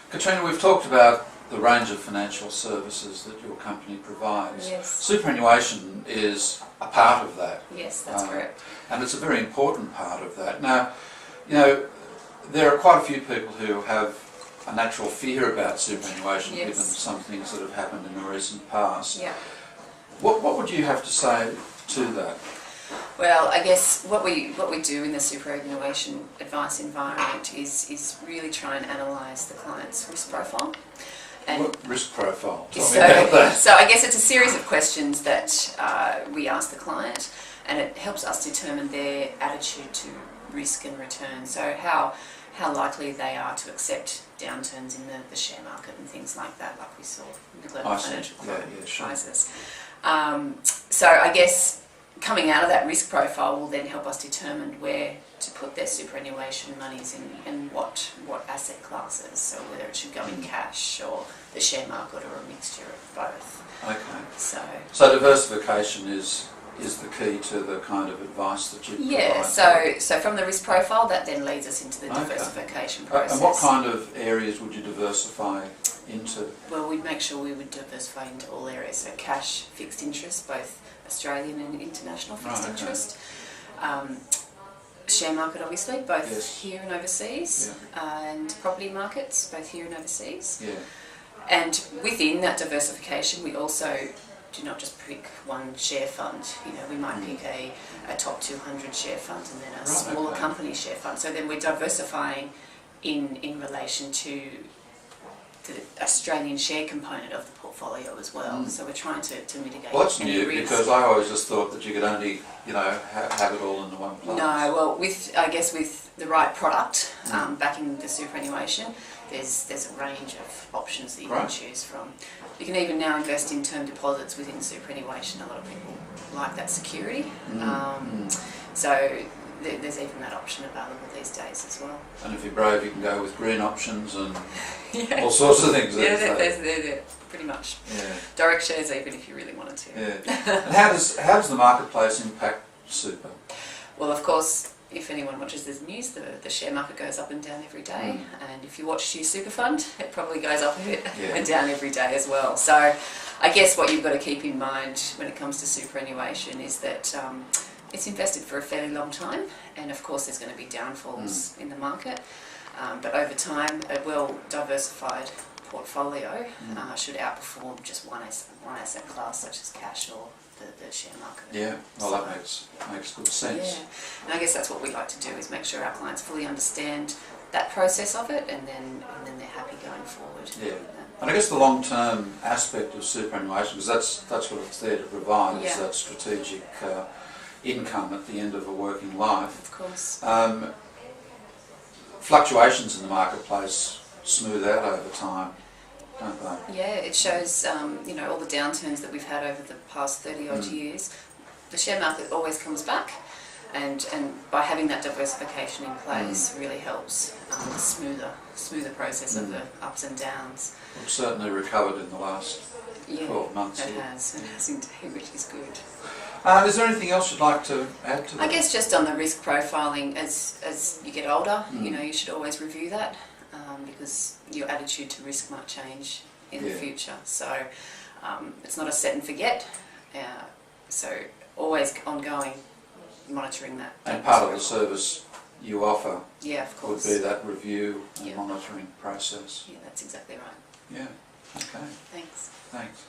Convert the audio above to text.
Katrina, we've talked about the range of financial services that your company provides. Yes. Superannuation is a part of that. Yes, that's correct. And it's a very important part of that. Now, you know, there are quite a few people who have a natural fear about superannuation, Yes. given some things that have happened in the recent past. Yeah. What would you have to say to that? Well, I guess what we do in the superannuation advice environment is really try and analyse the client's risk profile. And What risk profile? Tell me about that. so I guess it's a series of questions that we ask the client, and it helps us determine their attitude to risk and return. So how likely they are to accept downturns in the share market and things like that, like we saw in the global financial crisis. So I guess coming out of that risk profile will then help us determine where to put their superannuation monies in and what asset classes, so whether it should go in cash or the share market or a mixture of both. Okay. So diversification is the key to the kind of advice that you provide. Yeah, so from the risk profile, that then leads us into the diversification process. And what kind of areas would you diversify into? Well, we'd make sure we would diversify into all areas, so cash, fixed interest, both Australian and international fixed interest. Share market, obviously, both here and overseas, and property markets, both here and overseas. Yeah. And within that diversification, we also do not just pick one share fund. You know, we might pick a top 200 share fund and then a smaller company share fund. So then we're diversifying in relation to the Australian share component of the portfolio as well. So we're trying to mitigate. Well, that's any new risk. because I always just thought that you could only, you know, have it all in the one place. No, well, with the right product, backing the superannuation, there's a range of options that you can choose from. You can even now invest in term deposits within superannuation. A lot of people like that security. So there's even that option available these days as well. And if you're brave, you can go with green options and all sorts of things. They're pretty much direct shares, even if you really wanted to. Yeah. And how does the marketplace impact super? Well, of course, if anyone watches the news, the share market goes up and down every day, and if you watch your super fund, it probably goes up a bit and down every day as well. So I guess what you've got to keep in mind when it comes to superannuation is that it's invested for a fairly long time, and of course there's going to be downfalls in the market, but over time a well diversified portfolio should outperform just one asset class such as cash or the share market. Yeah, well, that makes good sense. Yeah, and I guess that's what we like to do, is make sure our clients fully understand that process of it, and then they're happy going forward. Yeah, and I guess the long-term aspect of superannuation, because that's what it's there to provide, is that strategic income at the end of a working life. Of course. Fluctuations in the marketplace smooth out over time, don't they? Yeah, it shows, you know, all the downturns that we've had over the past 30 odd years. The share market always comes back, and by having that diversification in place really helps the smoother process of the ups and downs. We've certainly recovered in the last 12 months. It has indeed, which is good. Is there anything else you'd like to add to that? I guess just on the risk profiling, as you get older, you know, you should always review that, because your attitude to risk might change in the future. So it's not a set and forget. So always ongoing monitoring that. And part of the service you offer of course. would be that review and monitoring process. Yeah, that's exactly right. Yeah, okay. Thanks. Thanks.